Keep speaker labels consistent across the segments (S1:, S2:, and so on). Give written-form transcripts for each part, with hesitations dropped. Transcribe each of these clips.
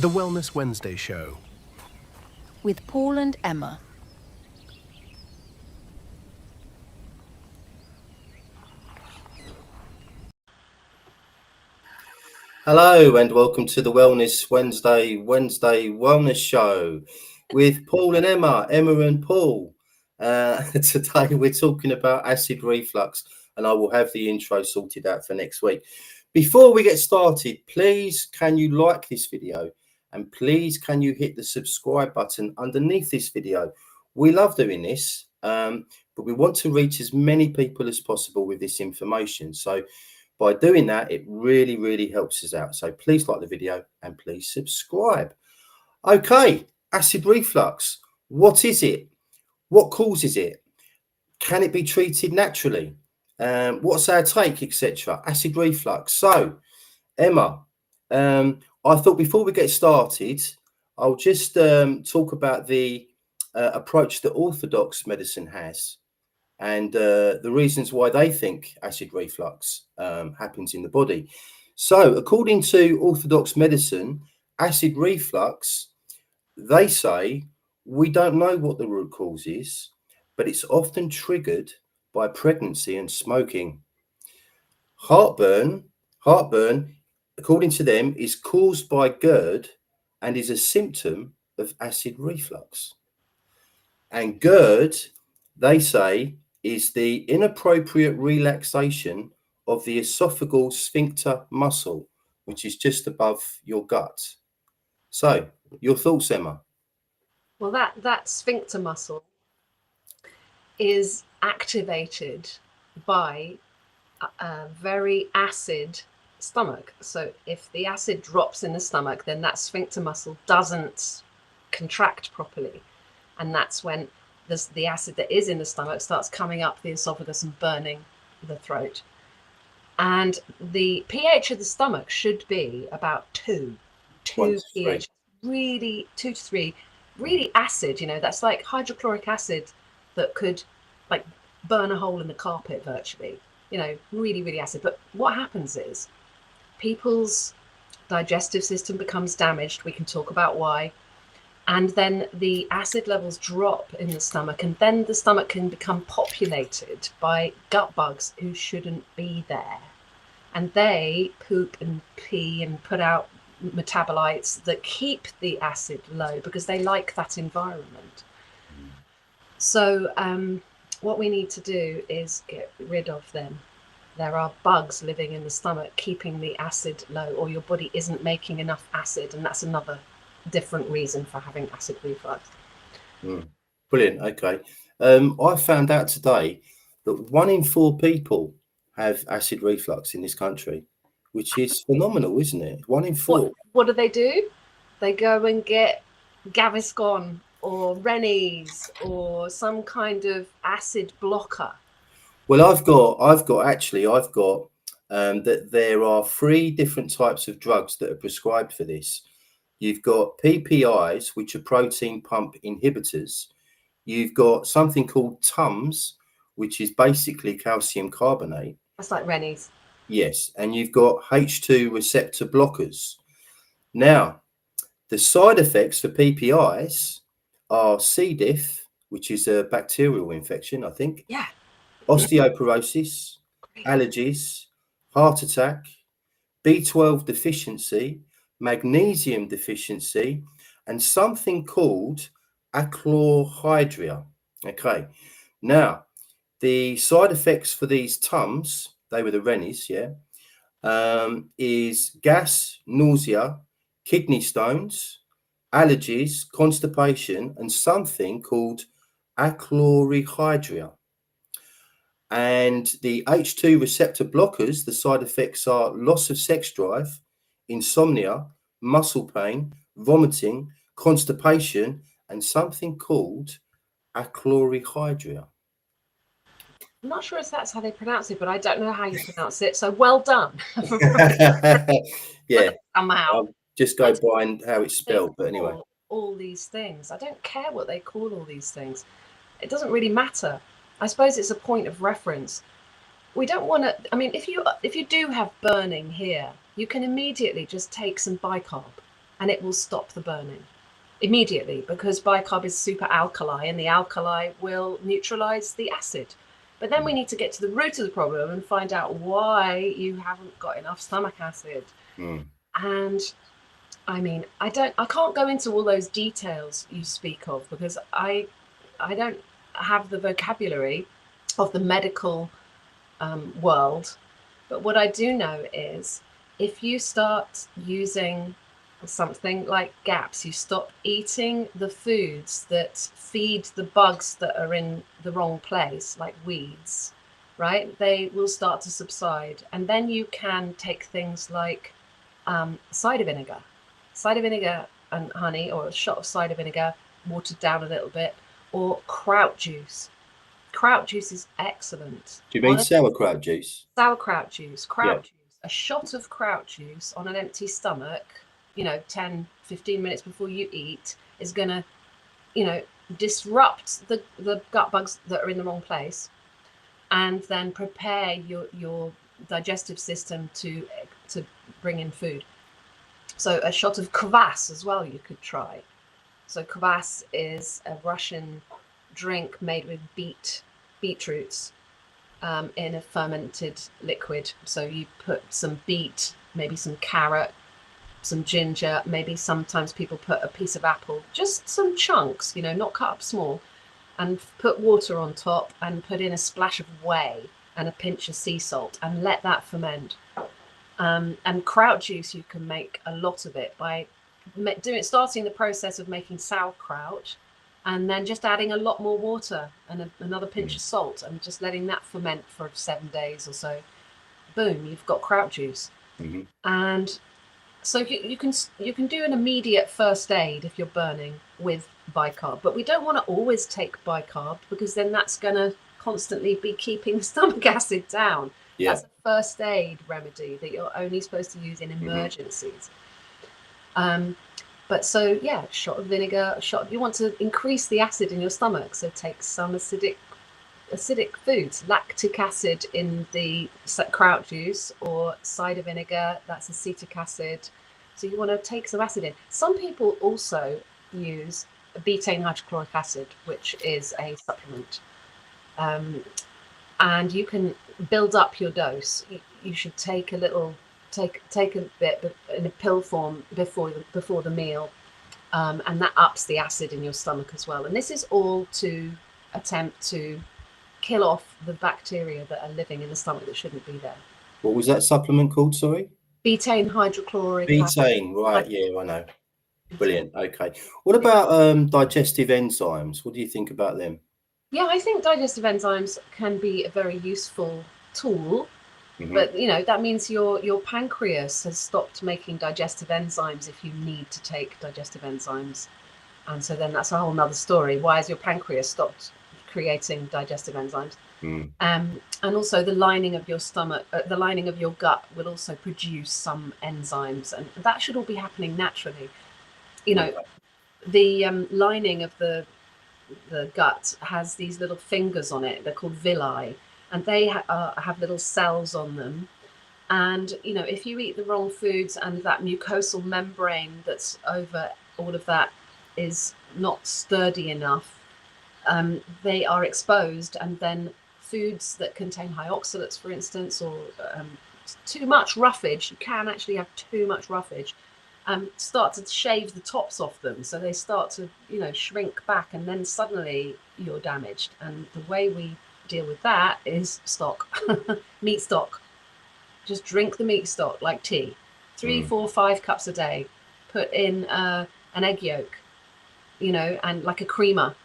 S1: The Wellness Wednesday Show.
S2: With Paul and Emma.
S3: Hello and welcome to the Wellness Wednesday Wellness Show with Paul and Emma and Paul. Today we're talking about acid reflux, and I will have the intro sorted out for next week. Before we get started, please can you like this video, and please can you hit the subscribe button underneath this video. We love doing this, but we want to reach as many people as possible with this information. So by doing that, it really helps us out. So please like the video and please subscribe. Okay, acid reflux. What is it? What causes it? Can it be treated naturally? What's our take, etc.? Acid reflux. So, Emma, I thought before we get started, I'll just talk about the approach that orthodox medicine has, and the reasons why they think acid reflux happens in the body. So, according to orthodox medicine, acid reflux, they say, we don't know what the root cause is, but it's often triggered by pregnancy and smoking. Heartburn, according to them, is caused by GERD and is a symptom of acid reflux. And GERD, they say, is the inappropriate relaxation of the esophageal sphincter muscle, which is just above your gut. So, your thoughts, Emma?
S4: Well, that sphincter muscle is activated by a very acid stomach. So if the acid drops in the stomach, then that sphincter muscle doesn't contract properly. And that's when the acid that is in the stomach starts coming up the esophagus and burning the throat. And the pH of the stomach should be about 2 pH, really 2 to 3, really acid, that's like hydrochloric acid that could like burn a hole in the carpet virtually, really acid. But what happens is people's digestive system becomes damaged. We can talk about why. And then the acid levels drop in the stomach, and then the stomach can become populated by gut bugs who shouldn't be there. And they poop and pee and put out metabolites that keep the acid low because they like that environment. So what we need to do is get rid of them. There are bugs living in the stomach keeping the acid low, or your body isn't making enough acid, and that's another different reason for having acid reflux.
S3: Brilliant. Okay. I found out today that 1 in 4 people have acid reflux in this country, which is phenomenal, isn't it? 1 in 4.
S4: What do? They go and get Gaviscon or Rennies or some kind of acid blocker.
S3: Well, I've got that there are 3 different types of drugs that are prescribed for this. You've got PPIs, which are protein pump inhibitors. You've got something called TUMS, which is basically calcium carbonate.
S4: That's like Rennies.
S3: Yes, and you've got H2 receptor blockers. Now, the side effects for PPIs are C. diff, which is a bacterial infection, I think.
S4: Yeah.
S3: Osteoporosis, allergies, heart attack, B12 deficiency, magnesium deficiency, and something called achlorhydria. Okay. Now, the side effects for these TUMS, they were the Rennies, is gas, nausea, kidney stones, allergies, constipation, and something called achlorhydria. And the H2 receptor blockers, the side effects are loss of sex drive, insomnia, muscle pain, vomiting, constipation, and something called achlorhydria.
S4: I'm not sure if that's how they pronounce it, but I don't know how you pronounce it. So well done.
S3: Yeah.
S4: Somehow.
S3: Just go by how it's spelled. But anyway.
S4: All these things. I don't care what they call all these things. It doesn't really matter. I suppose it's a point of reference. We don't want to, if you do have burning here, you can immediately just take some bicarb. and it will stop the burning immediately, because bicarb is super alkali, and the alkali will neutralize the acid. But then we need to get to the root of the problem and find out why you haven't got enough stomach acid. And I mean, I can't go into all those details you speak of, because I don't have the vocabulary of the medical world. But what I do know is, if you start using something like GAPS, you stop eating the foods that feed the bugs that are in the wrong place, like weeds, right? They will start to subside. And then you can take things like cider vinegar and honey, or a shot of cider vinegar watered down a little bit, or kraut juice. Kraut juice is excellent.
S3: Do you mean sauerkraut juice?
S4: Sauerkraut juice, juice. A shot of kraut juice on an empty stomach, 10, 15 minutes before you eat, is going to, disrupt the gut bugs that are in the wrong place, and then prepare your digestive system to bring in food. So a shot of kvass as well you could try. So kvass is a Russian drink made with beetroots in a fermented liquid. So you put some beet, maybe some carrot, some ginger, maybe sometimes people put a piece of apple, just some chunks, not cut up small, and put water on top, and put in a splash of whey and a pinch of sea salt, and let that ferment. And kraut juice, you can make a lot of it by starting the process of making sauerkraut, and then just adding a lot more water and another pinch of salt, and just letting that ferment for 7 days or so. Boom, you've got kraut juice. And so you can do an immediate first aid if you're burning with bicarb, but we don't want to always take bicarb, because then that's going to constantly be keeping the stomach acid down. That's a first aid remedy that you're only supposed to use in emergencies. But so shot of vinegar, you want to increase the acid in your stomach, so take some acidic foods, lactic acid in the kraut juice, or cider vinegar, that's acetic acid. So you want to take some acid in. Some people also use betaine hydrochloric acid, which is a supplement. And you can build up your dose. You should take a bit in a pill form before the meal, and that ups the acid in your stomach as well. And this is all to attempt to kill off the bacteria that are living in the stomach that shouldn't be there.
S3: What was that supplement called, sorry?
S4: Betaine hydrochloric
S3: Betaine, right, yeah, I know. Brilliant, okay. What about digestive enzymes? What do you think about them?
S4: Yeah, I think digestive enzymes can be a very useful tool, but that means your pancreas has stopped making digestive enzymes if you need to take digestive enzymes. And so then that's a whole nother story. Why has your pancreas stopped creating digestive enzymes? And also the lining of your stomach, the lining of your gut will also produce some enzymes, and that should all be happening naturally. The lining of the gut has these little fingers on it. They're called villi, and they have little cells on them. And if you eat the wrong foods, and that mucosal membrane that's over all of that is not sturdy enough, they are exposed, and then foods that contain high oxalates, for instance, or too much roughage, you can actually have too much roughage, start to shave the tops off them, so they start to shrink back, and then suddenly you're damaged. And the way we deal with that is stock. Meat stock. Just drink the meat stock like tea. 3, 4, 5 cups a day. Put in an egg yolk, and like a creamer,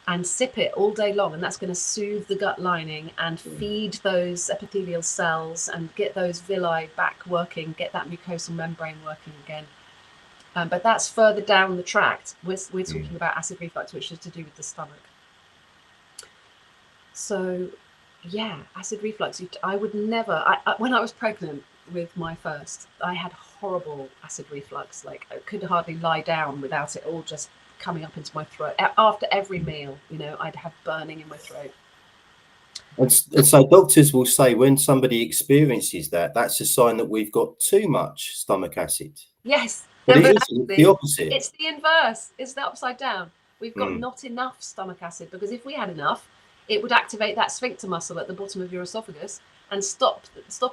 S4: and sip it all day long, and that's going to soothe the gut lining and feed those epithelial cells and get those villi back working, get that mucosal membrane working again. But that's further down the tract. We're talking about acid reflux, which is to do with the stomach. So, acid reflux. I would never. When I was pregnant with my first, I had horrible acid reflux. Like, I could hardly lie down without it all just coming up into my throat. After every meal, I'd have burning in my throat.
S3: And so doctors will say when somebody experiences that, that's a sign that we've got too much stomach acid.
S4: Yes,
S3: But it
S4: But
S3: is
S4: actually,
S3: the opposite.
S4: it's the inverse. It's the upside down. We've got
S3: Mm.
S4: not enough stomach acid, because if we had enough, it would activate that sphincter muscle at the bottom of your esophagus and stop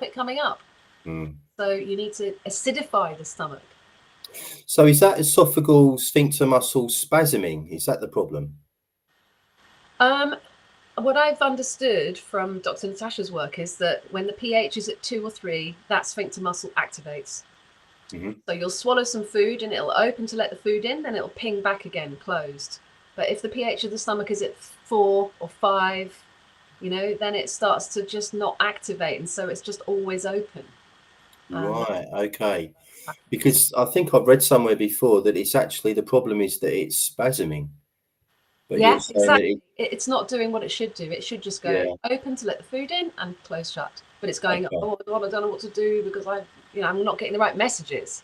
S4: it coming up.
S3: Mm.
S4: So you need to acidify the stomach.
S3: So is that esophageal sphincter muscle spasming? Is that the problem?
S4: What I've understood from Dr. Natasha's work is that when the pH is at 2 or 3, that sphincter muscle activates.
S3: Mm-hmm.
S4: So you'll swallow some food and it'll open to let the food in, then it'll ping back again closed. But if the pH of the stomach is at 4 or 5, then it starts to just not activate, and so it's just always open.
S3: Right. Okay. Because I think I've read somewhere before that it's actually the problem is that it's spasming. But you're
S4: Yeah,
S3: saying that
S4: exactly. It's not doing what it should do. It should just go open to let the food in and close shut. But it's going,
S3: okay.
S4: oh God, I don't know what to do because I'm not getting the right messages.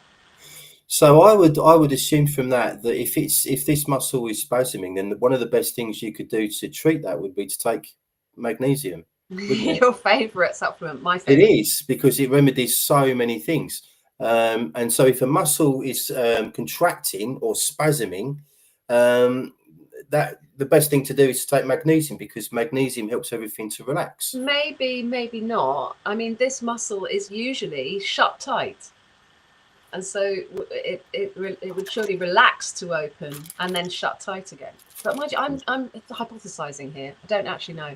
S3: So I would assume from that if this muscle is spasming, then one of the best things you could do to treat that would be to take magnesium, wouldn't it?
S4: Your favourite supplement, my
S3: It
S4: favourite.
S3: is, because it remedies so many things. And so if a muscle is contracting or spasming, that the best thing to do is to take magnesium, because magnesium helps everything to relax.
S4: Maybe, maybe not. I mean, this muscle is usually shut tight. And so it would surely relax to open and then shut tight again. But mind you, I'm hypothesizing here. I don't actually know.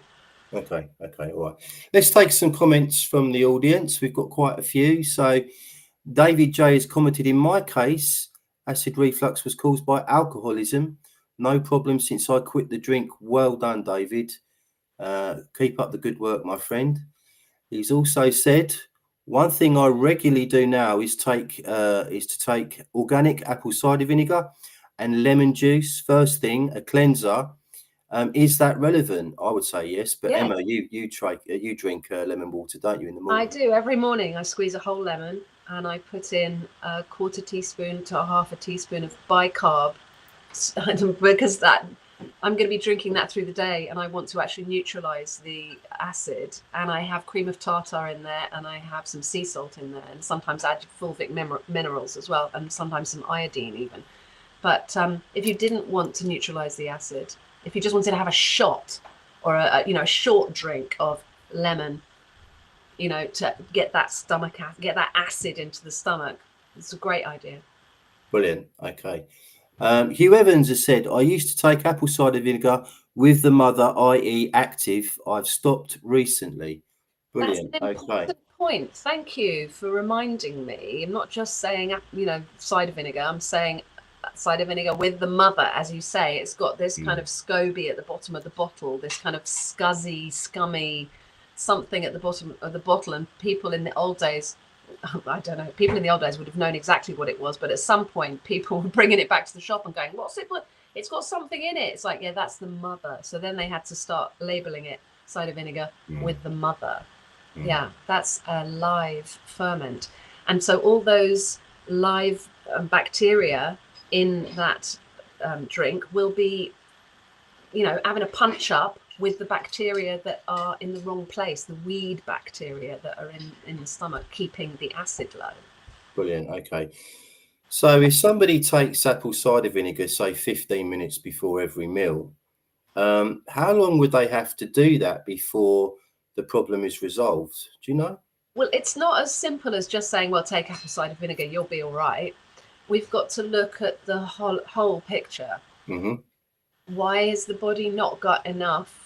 S3: Okay, all right. Let's take some comments from the audience. We've got quite a few. So David J has commented, in my case, acid reflux was caused by alcoholism. No problem since I quit the drink. Well done, David. Keep up the good work, my friend. He's also said, one thing I regularly do now is to take organic apple cider vinegar and lemon juice. First thing, a cleanser. Is that relevant? I would say yes. But
S4: Yeah.
S3: Emma, you drink lemon water, don't you, in the morning?
S4: I do. Every morning I squeeze a whole lemon and I put in a 1/4 teaspoon to a 1/2 teaspoon of bicarb, because I'm going to be drinking that through the day and I want to actually neutralize the acid. And I have cream of tartar in there, and I have some sea salt in there, and sometimes add fulvic minerals as well, and sometimes some iodine even. But if you didn't want to neutralize the acid, if you just wanted to have a shot or a short drink of lemon, to get that acid into the stomach, it's a great idea.
S3: Brilliant. Okay. Hugh Evans has said, I used to take apple cider vinegar with the mother, i.e. active. I've stopped recently. Brilliant.
S4: That's an important point. Thank you for reminding me. I'm not just saying, cider vinegar. I'm saying cider vinegar with the mother, as you say. It's got this kind of SCOBY at the bottom of the bottle, this kind of scummy something at the bottom of the bottle. And people in the old days, I don't know, people in the old days would have known exactly what it was. But at some point, people were bringing it back to the shop and going, what's it? It's got something in it. It's like, yeah, that's the mother. So then they had to start labeling it cider vinegar with the mother. Yeah, that's a live ferment. And so all those live bacteria in that drink will be, having a punch up with the bacteria that are in the wrong place, the weed bacteria that are in the stomach, keeping the acid low.
S3: Brilliant. Okay. So if somebody takes apple cider vinegar, say 15 minutes before every meal, how long would they have to do that before the problem is resolved? Do you know?
S4: Well, it's not as simple as just saying, well, take apple cider vinegar, you'll be all right. We've got to look at the whole picture.
S3: Mm-hmm.
S4: Why has the body not got enough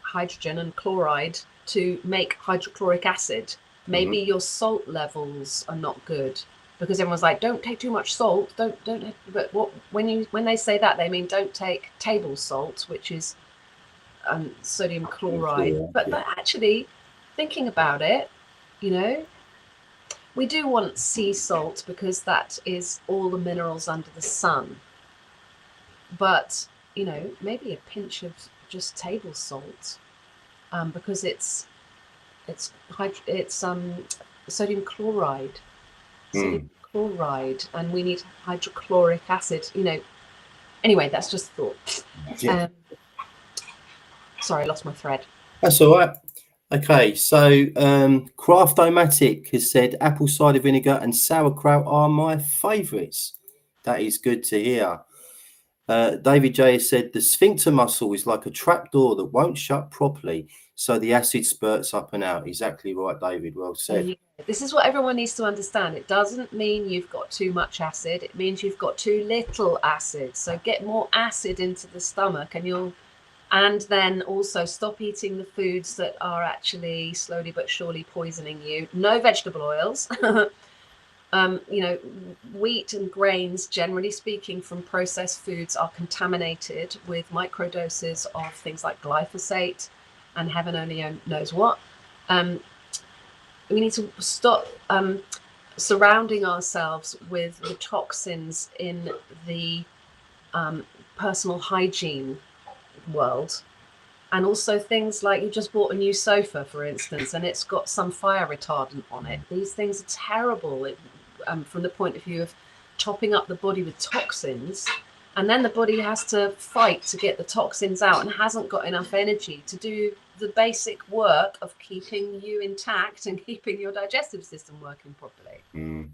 S4: hydrogen and chloride to make hydrochloric acid? Maybe your salt levels are not good, because everyone's like, don't take too much salt. Don't. But when they say that, they mean don't take table salt, which is sodium chloride. But actually, thinking about it, we do want sea salt because that is all the minerals under the sun. But maybe a pinch of just table salt, because it's sodium chloride, and we need hydrochloric acid. Anyway, that's just a thought.
S3: Yeah.
S4: Sorry, I lost my thread.
S3: That's all right. Okay, so Craft-O-Matic has said apple cider vinegar and sauerkraut are my favourites. That is good to hear. David J has said the sphincter muscle is like a trapdoor that won't shut properly, so the acid spurts up and out. Exactly right, David. Well said.
S4: This is what everyone needs to understand. It doesn't mean you've got too much acid. It means you've got too little acid. So get more acid into the stomach, and then also stop eating the foods that are actually slowly but surely poisoning you. No vegetable oils. Wheat and grains, generally speaking, from processed foods are contaminated with microdoses of things like glyphosate and heaven only knows what. We need to stop surrounding ourselves with the toxins in the personal hygiene world. And also things like you just bought a new sofa, for instance, and it's got some fire retardant on it. These things are terrible from the point of view of topping up the body with toxins. And then the body has to fight to get the toxins out and hasn't got enough energy to do the basic work of keeping you intact and keeping your digestive system working properly.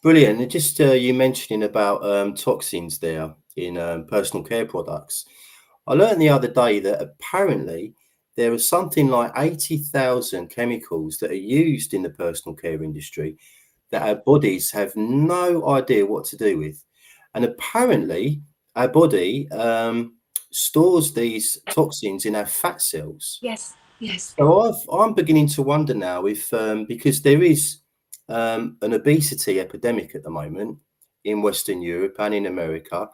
S3: Brilliant. And just you mentioning about toxins there in personal care products. I learned the other day that apparently there are something like 80,000 chemicals that are used in the personal care industry that our bodies have no idea what to do with. And apparently our body stores these toxins in our fat cells.
S4: Yes.
S3: So I'm beginning to wonder now if, because there is an obesity epidemic at the moment in Western Europe and in America,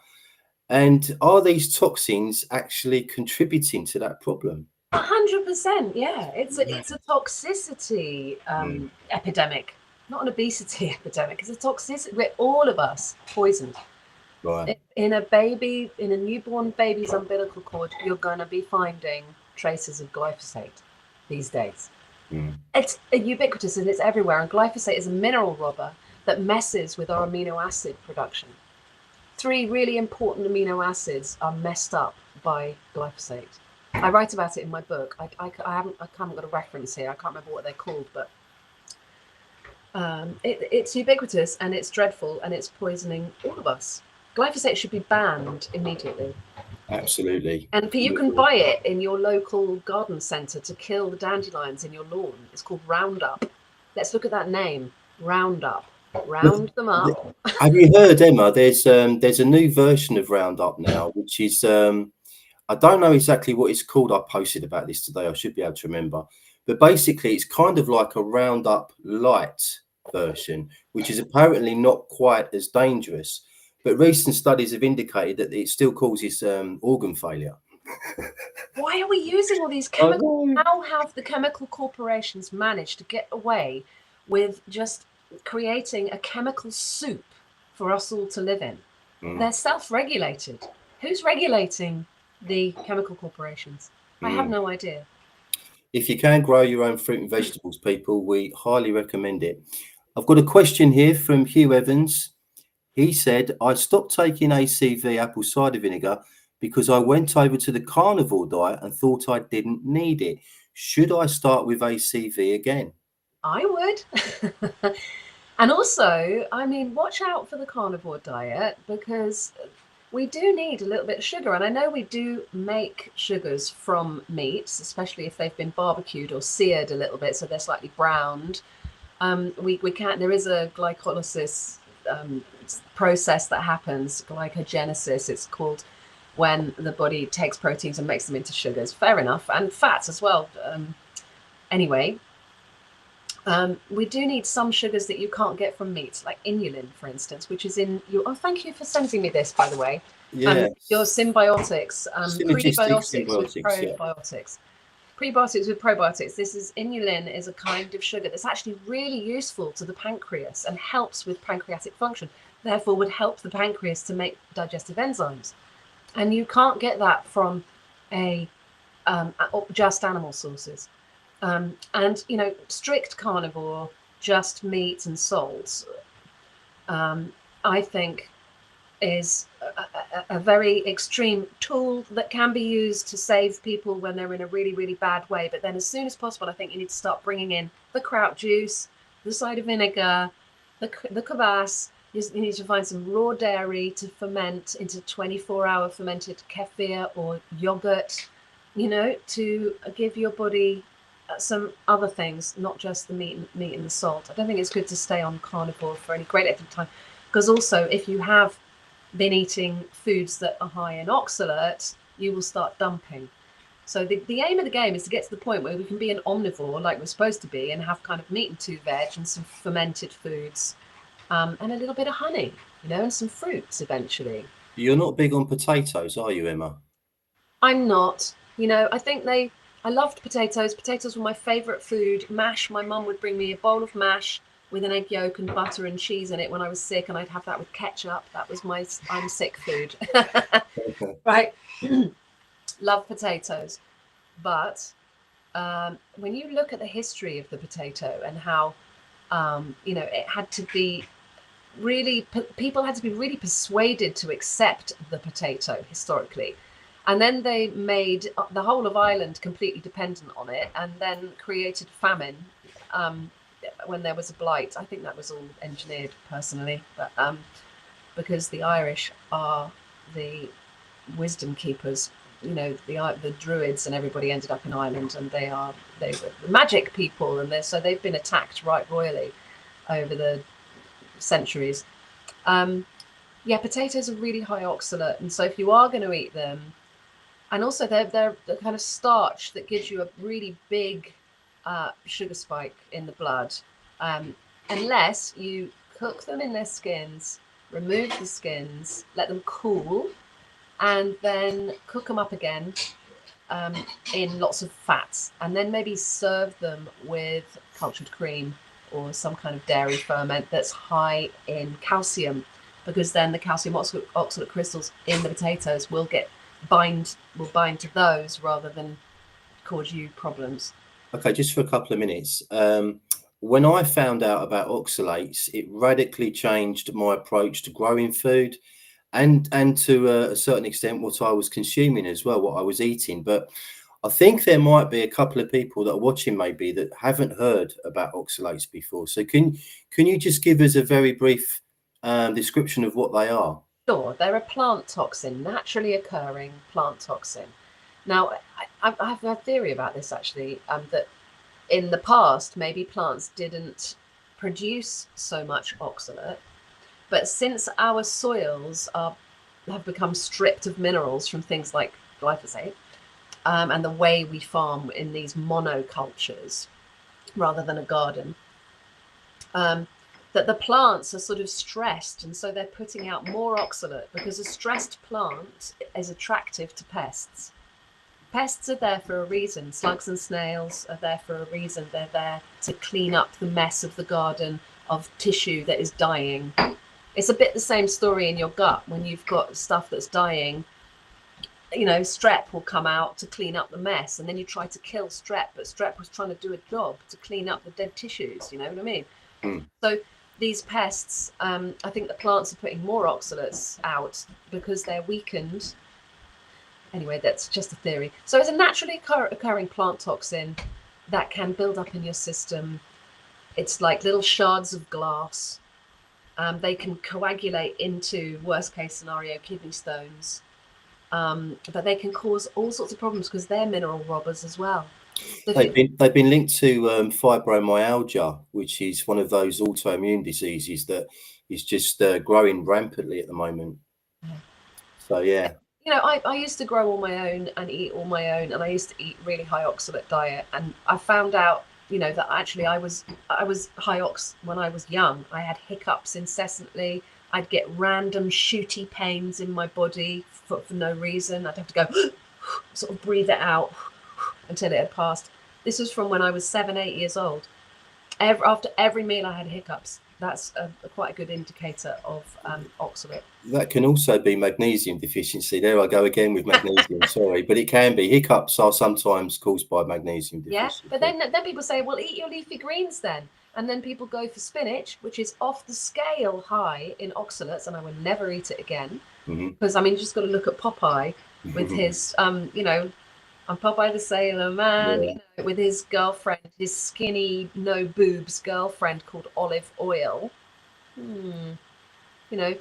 S3: and are these toxins actually contributing to that problem?
S4: 100%. Yeah, it's a toxicity epidemic, not an obesity epidemic. It's a toxicity. We're all of us poisoned.
S3: Right.
S4: In a newborn baby's umbilical cord, you're going to be finding traces of glyphosate these days. It's ubiquitous and it's everywhere. And glyphosate is a mineral robber that messes with our amino acid production. 3 really important amino acids are messed up by glyphosate. I write about it in my book. I haven't got a reference here. I can't remember what they're called, but it's ubiquitous and it's dreadful and it's poisoning all of us. Glyphosate should be banned immediately.
S3: Absolutely.
S4: And you can buy it in your local garden centre to kill the dandelions in your lawn. It's called Roundup. Let's look at that name, Roundup. Round them up.
S3: Have you heard, Emma? There's a new version of Roundup now, which is I don't know exactly what it's called. I posted about this today. I should be able to remember. But basically, it's kind of like a Roundup light version, which is apparently not quite as dangerous. But recent studies have indicated that it still causes organ failure.
S4: Why are we using all these chemicals? How have the chemical corporations managed to get away with just creating a chemical soup for us all to live in? They're self-regulated. Who's regulating the chemical corporations? I have no idea.
S3: If you can grow your own fruit and vegetables, people, we highly recommend it. I've got a question here from Hugh Evans. He said, I stopped taking ACV apple cider vinegar because I went over to the carnivore diet and thought I didn't need it. Should I start with ACV again?
S4: I would. And also, I mean, watch out for the carnivore diet because we do need a little bit of sugar. And I know we do make sugars from meats, especially if they've been barbecued or seared a little bit, so they're slightly browned. We can't, there is a glycolysis process that happens, glycogenesis it's called, when the body takes proteins and makes them into sugars. Fair enough. And fats as well. Anyway, we do need some sugars that you can't get from meats, like inulin, for instance, which is in your... Oh, thank you for sending me this, by the way.
S3: Yeah.
S4: Your symbiotics, prebiotics with
S3: symbiotics,
S4: probiotics. Prebiotics with probiotics. This is inulin is a kind of sugar that's actually really useful to the pancreas and helps with pancreatic function. Therefore, would help the pancreas to make digestive enzymes. And you can't get that from just animal sources. And, you know, strict carnivore, just meat and salts, I think is a very extreme tool that can be used to save people when they're in a really, really bad way. But then as soon as possible, I think you need to start bringing in the kraut juice, the cider vinegar, the kvass. You need to find some raw dairy to ferment into 24-hour fermented kefir or yogurt, you know, to give your body some other things, not just the meat and the salt. I don't think it's good to stay on carnivore for any great length of time, because also if you have been eating foods that are high in oxalate, you will start dumping. So the aim of the game is to get to the point where we can be an omnivore like we're supposed to be and have kind of meat and 2 veg and some fermented foods, and a little bit of honey, you know, and some fruits eventually.
S3: You're not big on potatoes, are you, Emma?
S4: I'm not. You know, I loved potatoes. Potatoes were my favourite food. Mash, my mum would bring me a bowl of mash with an egg yolk and butter and cheese in it when I was sick, and I'd have that with ketchup. That was my I'm sick food. Right. Love potatoes. But when you look at the history of the potato and how, you know, it had to be really, people had to be really persuaded to accept the potato historically. And then they made the whole of Ireland completely dependent on it, and then created famine when there was a blight. I think that was all engineered personally, but because the Irish are the wisdom keepers, you know, the druids and everybody ended up in Ireland, and they were the magic people, and so they've been attacked right royally over the centuries. Yeah, potatoes are really high oxalate, and so if you are going to eat them, and also they're the kind of starch that gives you a really big sugar spike in the blood, unless you cook them in their skins, remove the skins, let them cool, and then cook them up again in lots of fats, and then maybe serve them with cultured cream or some kind of dairy ferment that's high in calcium, because then the calcium oxalate crystals in the potatoes will bind to those rather than cause you problems.
S3: Okay, just for a couple of minutes. When I found out about oxalates, it radically changed my approach to growing food, and to a certain extent what I was consuming as well, what I was eating. But I think there might be a couple of people that are watching maybe that haven't heard about oxalates before. So can you just give us a very brief description of what they are?
S4: Sure, they're a plant toxin, naturally occurring plant toxin. Now, I have a theory about this actually, that in the past, maybe plants didn't produce so much oxalate, but since our soils have become stripped of minerals from things like glyphosate, and the way we farm in these monocultures rather than a garden, that the plants are sort of stressed, and so they're putting out more oxalate, because a stressed plant is attractive to pests. Pests are there for a reason. Slugs and snails are there for a reason. They're there to clean up the mess of the garden of tissue that is dying. It's a bit the same story in your gut. When you've got stuff that's dying, you know, strep will come out to clean up the mess, and then you try to kill strep, but strep was trying to do a job to clean up the dead tissues, you know what I mean? So these pests, I think the plants are putting more oxalates out because they're weakened. Anyway, that's just a theory. So it's a naturally occurring plant toxin that can build up in your system. It's like little shards of glass. They can coagulate into, worst case scenario, kidney stones. But they can cause all sorts of problems because they're mineral robbers as well.
S3: They've been linked to fibromyalgia, which is one of those autoimmune diseases that is just growing rampantly at the moment. So yeah.
S4: You know, I used to grow all my own and eat all my own, and I used to eat really high oxalate diet, and I found out, you know, that actually I was high ox when I was young. I had hiccups incessantly. I'd get random shooty pains in my body for no reason. I'd have to go sort of breathe it out until it had passed. This was from when I was 7-8 years old. After every meal I had hiccups. That's quite a good indicator of oxalate.
S3: That can also be magnesium deficiency. There I go again with magnesium. Sorry, but it can be. Hiccups are sometimes caused by magnesium deficiency.
S4: Yeah, but then people say, well, eat your leafy greens then. And then people go for spinach, which is off the scale high in oxalates, and I will never eat it again. Because I mean, you just got to look at Popeye with his, you know, I'm Popeye the Sailor Man, you know, with his girlfriend, his skinny, no boobs girlfriend called Olive Oil. You know,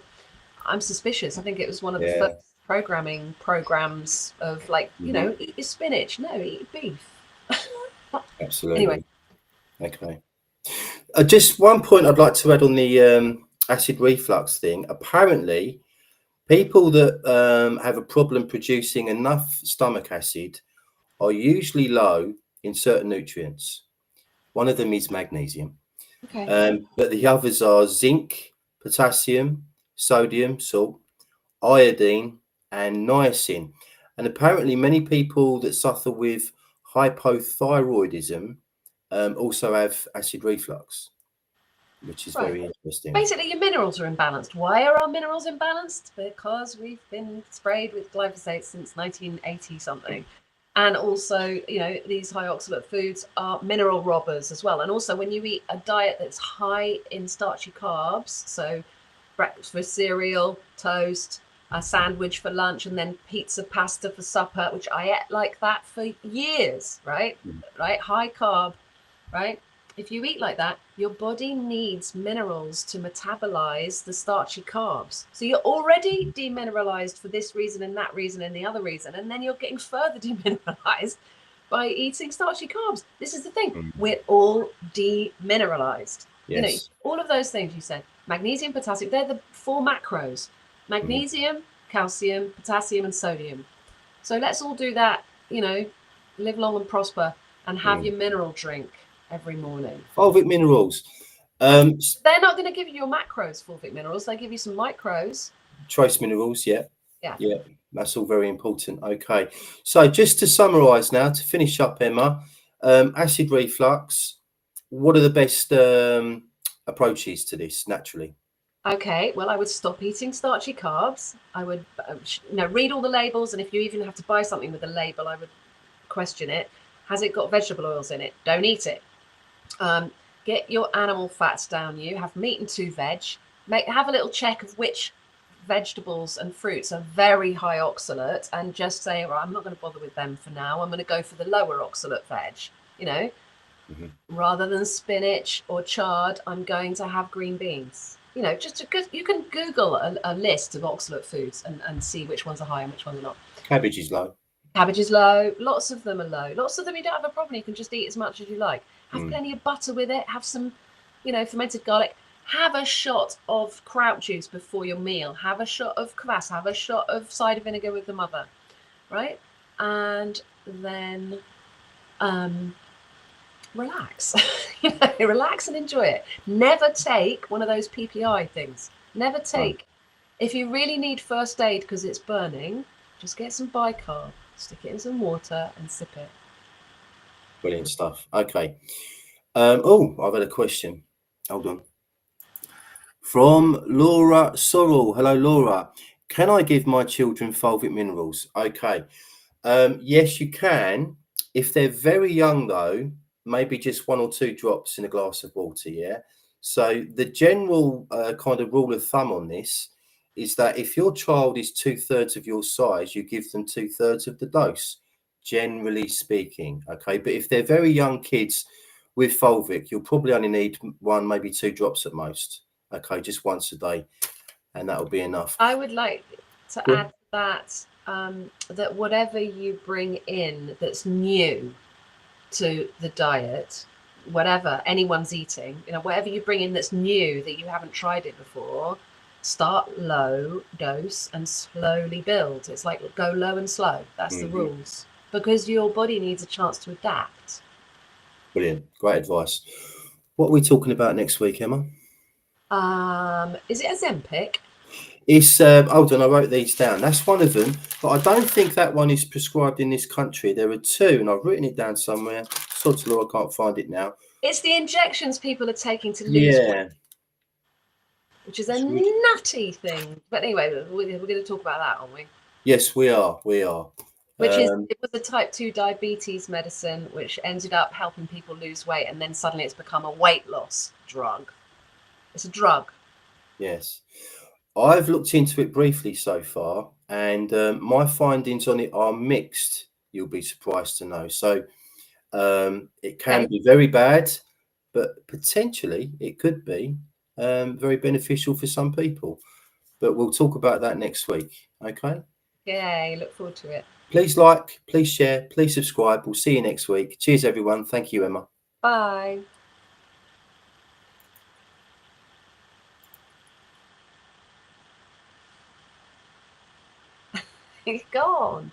S4: I'm suspicious. I think it was one of the first programming programs of like, you know, eat your spinach. No, eat beef.
S3: Absolutely.
S4: Anyway.
S3: Okay. Just one point I'd like to add on the acid reflux thing. Apparently, people that have a problem producing enough stomach acid are usually low in certain nutrients. One of them is magnesium.
S4: Okay.
S3: But the others are zinc, potassium, sodium, salt, iodine, and niacin. And apparently, many people that suffer with hypothyroidism also have acid reflux, which is very interesting.
S4: Basically, your minerals are imbalanced. Why are our minerals imbalanced? Because we've been sprayed with glyphosate since 1980 something. And also, you know, these high oxalate foods are mineral robbers as well. And also, when you eat a diet that's high in starchy carbs, so breakfast cereal, toast, a sandwich for lunch, and then pizza pasta for supper, which I ate like that for years, right? Right? High carb, right? If you eat like that, your body needs minerals to metabolize the starchy carbs. So you're already demineralized for this reason and that reason and the other reason. And then you're getting further demineralized by eating starchy carbs. This is the thing. We're all demineralized.
S3: Yes.
S4: You know, all of those things you said, magnesium, potassium, they're the 4 macros. Magnesium, calcium, potassium, and sodium. So let's all do that, you know, live long and prosper and have your mineral drink every morning.
S3: Fulvic minerals.
S4: They're not going to give you your macros, fulvic minerals. They give you some micros.
S3: Trace minerals, yeah.
S4: Yeah.
S3: Yeah, that's all very important. Okay. So just to summarize now, to finish up, Emma, acid reflux, what are the best approaches to this naturally?
S4: Okay, well, I would stop eating starchy carbs. I would, you know, read all the labels. And if you even have to buy something with a label, I would question it. Has it got vegetable oils in it? Don't eat it. Get your animal fats down. You have meat and 2 veg. Have a little check of which vegetables and fruits are very high oxalate, and just say, well, I'm not going to bother with them for now. I'm going to go for the lower oxalate veg. You know, rather than spinach or chard, I'm going to have green beans. You know, just because you can Google a list of oxalate foods and see which ones are high and which ones are not.
S3: Cabbage is low.
S4: Cabbage is low. Lots of them are low. Lots of them you don't have a problem. You can just eat as much as you like. Have plenty of butter with it. Have some, you know, fermented garlic. Have a shot of kraut juice before your meal. Have a shot of kvass. Have a shot of cider vinegar with the mother, right? And then relax. You know, relax and enjoy it. Never take one of those PPI things. Never take. If you really need first aid because it's burning, just get some bicarb, stick it in some water and sip it.
S3: Brilliant stuff. Okay. Oh, I've had a question. Hold on. From Laura Sorrell. Hello, Laura. Can I give my children fulvic minerals? Okay. Yes, you can. If they're very young, though, maybe just 1 or 2 drops in a glass of water. Yeah. So the general kind of rule of thumb on this is that if your child is 2/3 of your size, you give them 2/3 of the dose, generally speaking. Okay. But if they're very young kids with fulvic, you'll probably only need 1, maybe 2 drops at most. Okay. Just once a day. And that'll be enough.
S4: I would like to add that that whatever you bring in that's new to the diet, whatever anyone's eating, you know, whatever you bring in that's new that you haven't tried it before, start low dose and slowly build. It's like go low and slow. That's the rules, because your body needs a chance to adapt.
S3: Brilliant. Great advice. What are we talking about next week, Emma?
S4: Is it Ozempic?
S3: It's hold on, I wrote these down. That's one of them, but I don't think that one is prescribed in this country. There are 2, and I've written it down somewhere. Sod's law, I can't find it now.
S4: It's the injections people are taking to lose weight, which is a nutty thing. But anyway, we're going to talk about that, aren't we?
S3: Yes, we are. We are.
S4: Which is, it was a type 2 diabetes medicine, which ended up helping people lose weight, and then suddenly it's become a weight loss drug. It's a drug.
S3: Yes. I've looked into it briefly so far, and my findings on it are mixed. You'll be surprised to know. So it can
S4: Okay.
S3: be very bad, but potentially it could be very beneficial for some people. But we'll talk about that next week. Okay.
S4: Yay, look forward to it.
S3: Please like, please share, please subscribe. We'll see you next week. Cheers, everyone. Thank you, Emma.
S4: Bye. He's gone.